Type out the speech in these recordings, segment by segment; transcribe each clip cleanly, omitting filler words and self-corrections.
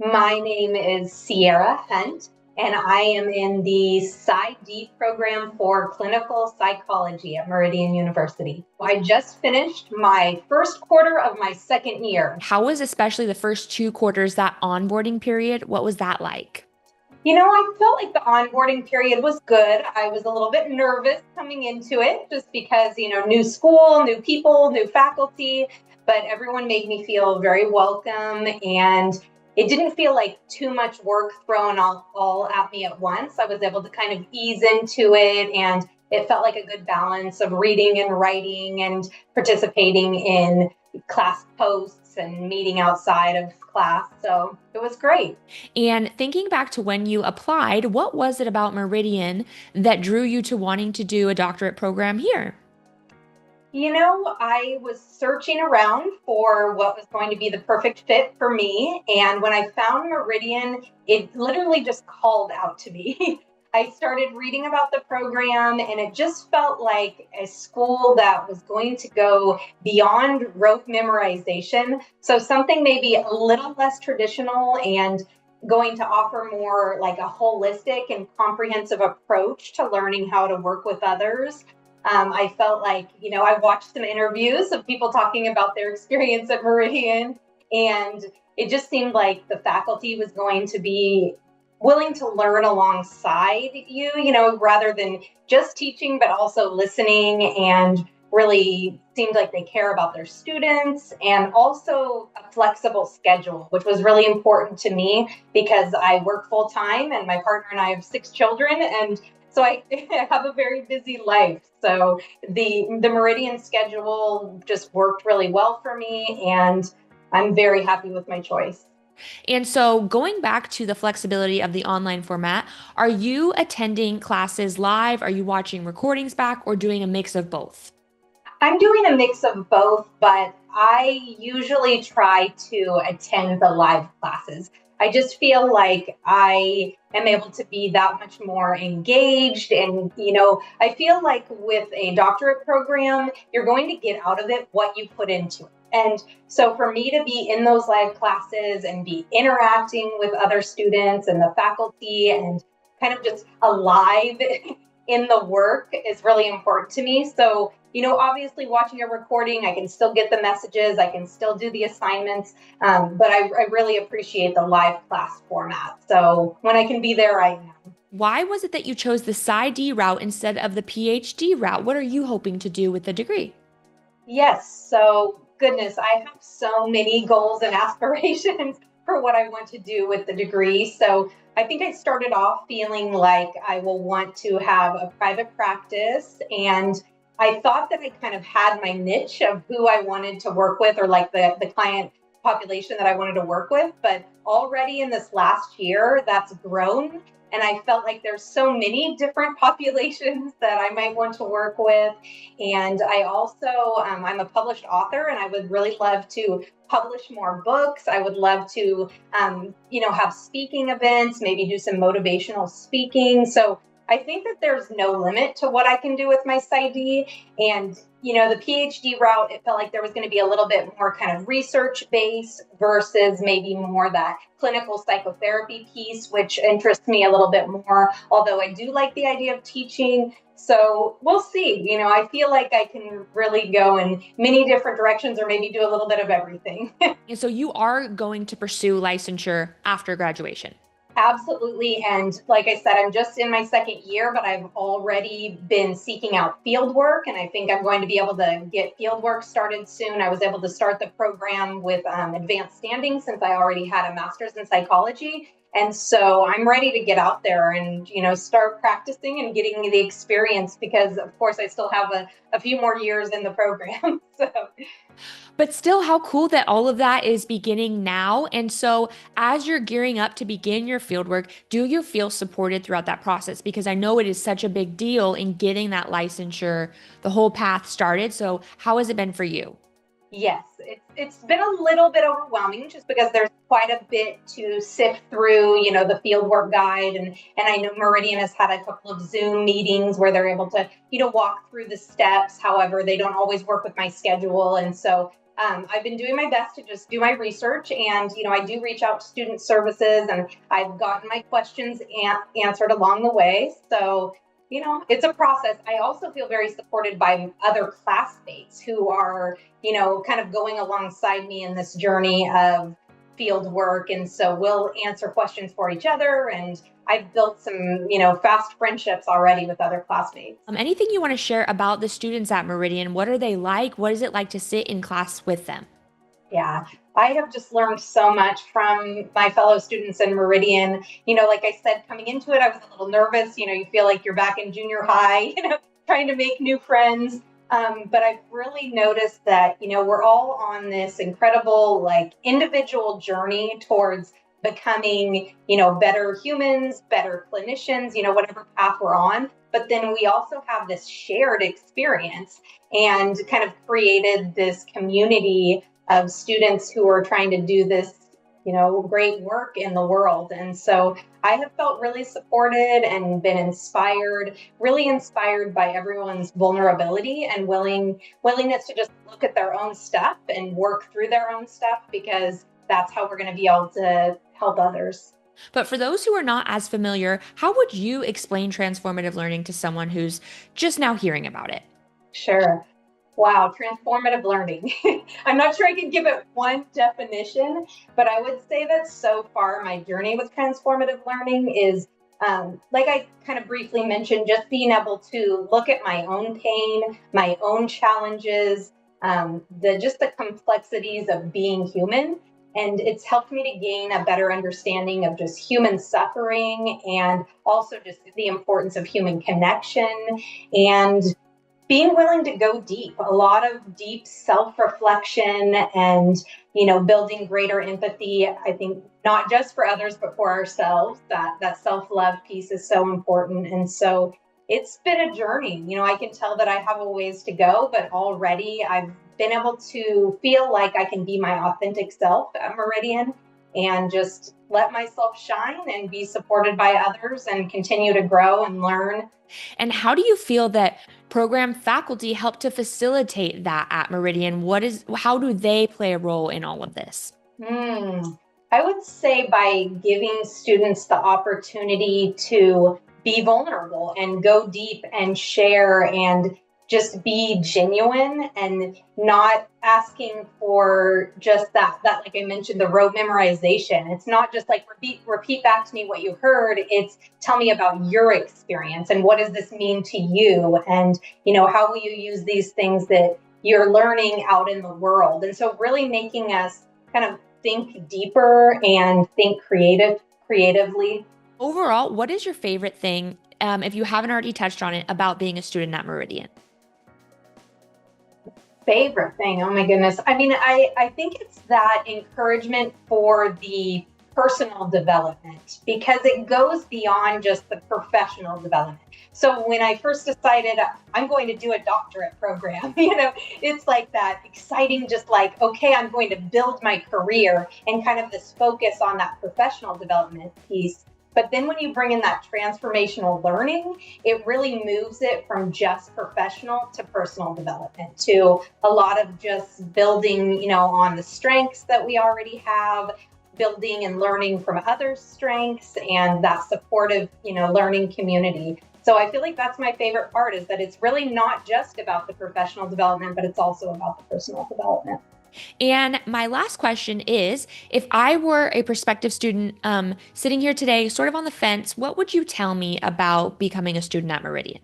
My name is Ciara H, and I am in the Psy.D program for clinical psychology at Meridian University. I just finished my first quarter of my second year. How was especially the first 2 quarters, that onboarding period? What was that like? I felt like the onboarding period was good. I was a little bit nervous coming into it just because, new school, new people, new faculty, but everyone made me feel very welcome, and it didn't feel like too much work thrown all at me at once. I was able to kind of ease into it, and it felt like a good balance of reading and writing and participating in class posts and meeting outside of class. So it was great. And thinking back to when you applied, what was it about Meridian that drew you to wanting to do a doctorate program here? I was searching around for what was going to be the perfect fit for me. And when I found Meridian, it literally just called out to me. I started reading about the program, and it just felt like a school that was going to go beyond rote memorization. So something maybe a little less traditional and going to offer more like a holistic and comprehensive approach to learning how to work with others. I felt like, I watched some interviews of people talking about their experience at Meridian, and it just seemed like the faculty was going to be willing to learn alongside you, rather than just teaching, but also listening, and really seemed like they care about their students, and also a flexible schedule, which was really important to me because I work full time and my partner and I have 6 children. And so I have a very busy life. So the Meridian schedule just worked really well for me, and I'm very happy with my choice. And so, going back to the flexibility of the online format, are you attending classes live? Are you watching recordings back or doing a mix of both? I'm doing a mix of both, but I usually try to attend the live classes. I just feel like I am able to be that much more engaged. And, I feel like with a doctorate program, you're going to get out of it what you put into it. And so for me to be in those live classes and be interacting with other students and the faculty and kind of just alive in the work is really important to me. So, obviously watching a recording, I can still get the messages, I can still do the assignments, but I really appreciate the live class format. So when I can be there, I am. Why was it that you chose the Psy.D route instead of the PhD route? What are you hoping to do with the degree? Yes. So, goodness, I have so many goals and aspirations for what I want to do with the degree. So, I think I started off feeling like I will want to have a private practice. And I thought that I kind of had my niche of who I wanted to work with, or like the client population that I wanted to work with. But already in this last year, that's grown. And I felt like there's so many different populations that I might want to work with. And I also, I'm a published author, and I would really love to publish more books. I would love to, have speaking events, maybe do some motivational speaking. So I think that there's no limit to what I can do with my PsyD. And, the PhD route, it felt like there was going to be a little bit more kind of research based versus maybe more that clinical psychotherapy piece, which interests me a little bit more, although I do like the idea of teaching. So we'll see. I feel like I can really go in many different directions, or maybe do a little bit of everything. And so, you are going to pursue licensure after graduation. Absolutely. And like I said, I'm just in my second year, but I've already been seeking out field work. And I think I'm going to be able to get field work started soon. I was able to start the program with advanced standing since I already had a master's in psychology. And so I'm ready to get out there and, start practicing and getting the experience because, of course, I still have a few more years in the program. So. But still, how cool that all of that is beginning now. And so, as you're gearing up to begin your fieldwork, do you feel supported throughout that process? Because I know it is such a big deal in getting that licensure, the whole path started. So, how has it been for you? Yes, it's been a little bit overwhelming just because there's quite a bit to sift through, the fieldwork guide, and I know Meridian has had a couple of Zoom meetings where they're able to, walk through the steps. However, they don't always work with my schedule, and so I've been doing my best to just do my research, and I do reach out to student services, and I've gotten my questions answered along the way. So it's a process. I also feel very supported by other classmates who are kind of going alongside me in this journey of field work, and so we'll answer questions for each other, and I've built some fast friendships already with other classmates. Anything you want to share about the students at Meridian? What are they like? What is it like to sit in class with them? Yeah, I have just learned so much from my fellow students in Meridian. Like I said, coming into it, I was a little nervous. You feel like you're back in junior high, trying to make new friends. But I've really noticed that, we're all on this incredible, like, individual journey towards becoming, better humans, better clinicians, whatever path we're on. But then we also have this shared experience and kind of created this community of students who are trying to do this, great work in the world. And so I have felt really supported and been inspired, really inspired by everyone's vulnerability and willingness to just look at their own stuff and work through their own stuff, because that's how we're going to be able to help others. But for those who are not as familiar, how would you explain transformative learning to someone who's just now hearing about it? Sure. Wow, transformative learning. I'm not sure I can give it one definition, but I would say that so far my journey with transformative learning is, like I kind of briefly mentioned, just being able to look at my own pain, my own challenges, the complexities of being human. And it's helped me to gain a better understanding of just human suffering, and also just the importance of human connection, and being willing to go deep, a lot of deep self-reflection, and building greater empathy. I think not just for others, but for ourselves. That self-love piece is so important. And so it's been a journey. I can tell that I have a ways to go, but already I've been able to feel like I can be my authentic self at Meridian and just let myself shine and be supported by others and continue to grow and learn. And how do you feel that program faculty help to facilitate that at Meridian? How do they play a role in all of this? I would say by giving students the opportunity to be vulnerable and go deep and share and just be genuine, and not asking for just that, like I mentioned, the rote memorization. It's not just like repeat back to me what you heard. It's tell me about your experience and what does this mean to you, and how will you use these things that you're learning out in the world. And so really making us kind of think deeper and think creatively. Overall, what is your favorite thing, if you haven't already touched on it, about being a student at Meridian? Favorite thing, oh my goodness. I mean, I think it's that encouragement for the personal development, because it goes beyond just the professional development. So when I first decided I'm going to do a doctorate program, it's like that exciting, just like, okay, I'm going to build my career, and kind of this focus on that professional development piece. But then when you bring in that transformational learning, it really moves it from just professional to personal development, to a lot of just building, on the strengths that we already have, building and learning from others' strengths, and that supportive, learning community. So I feel like that's my favorite part, is that it's really not just about the professional development, but it's also about the personal development. And my last question is, if I were a prospective student sitting here today, sort of on the fence, what would you tell me about becoming a student at Meridian?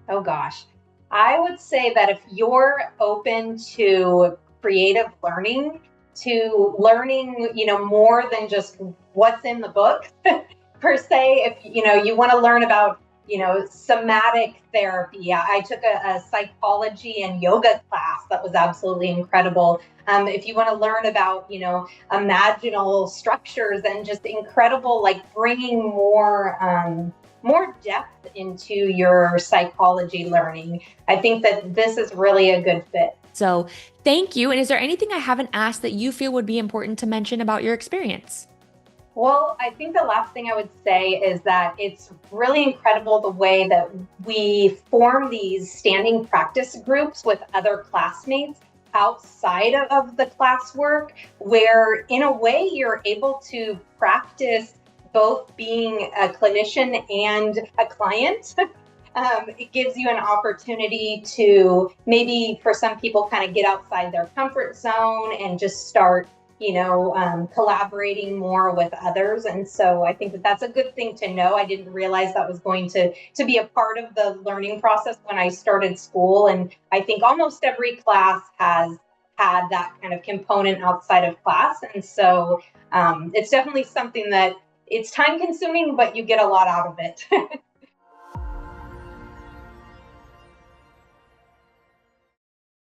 Oh gosh, I would say that if you're open to creative learning, to learning, more than just what's in the book per se, if you want to learn about somatic therapy. I took a psychology and yoga class that was absolutely incredible. If you want to learn about, imaginal structures and just incredible, like bringing more depth into your psychology learning, I think that this is really a good fit. So thank you. And is there anything I haven't asked that you feel would be important to mention about your experience? Well, I think the last thing I would say is that it's really incredible the way that we form these standing practice groups with other classmates. outside of the classwork, where in a way you're able to practice both being a clinician and a client. It gives you an opportunity to maybe, for some people, kind of get outside their comfort zone and just start, collaborating more with others. And so I think that that's a good thing to know. I didn't realize that was going to be a part of the learning process when I started school. And I think almost every class has had that kind of component outside of class. And so it's definitely something that it's time consuming, but you get a lot out of it.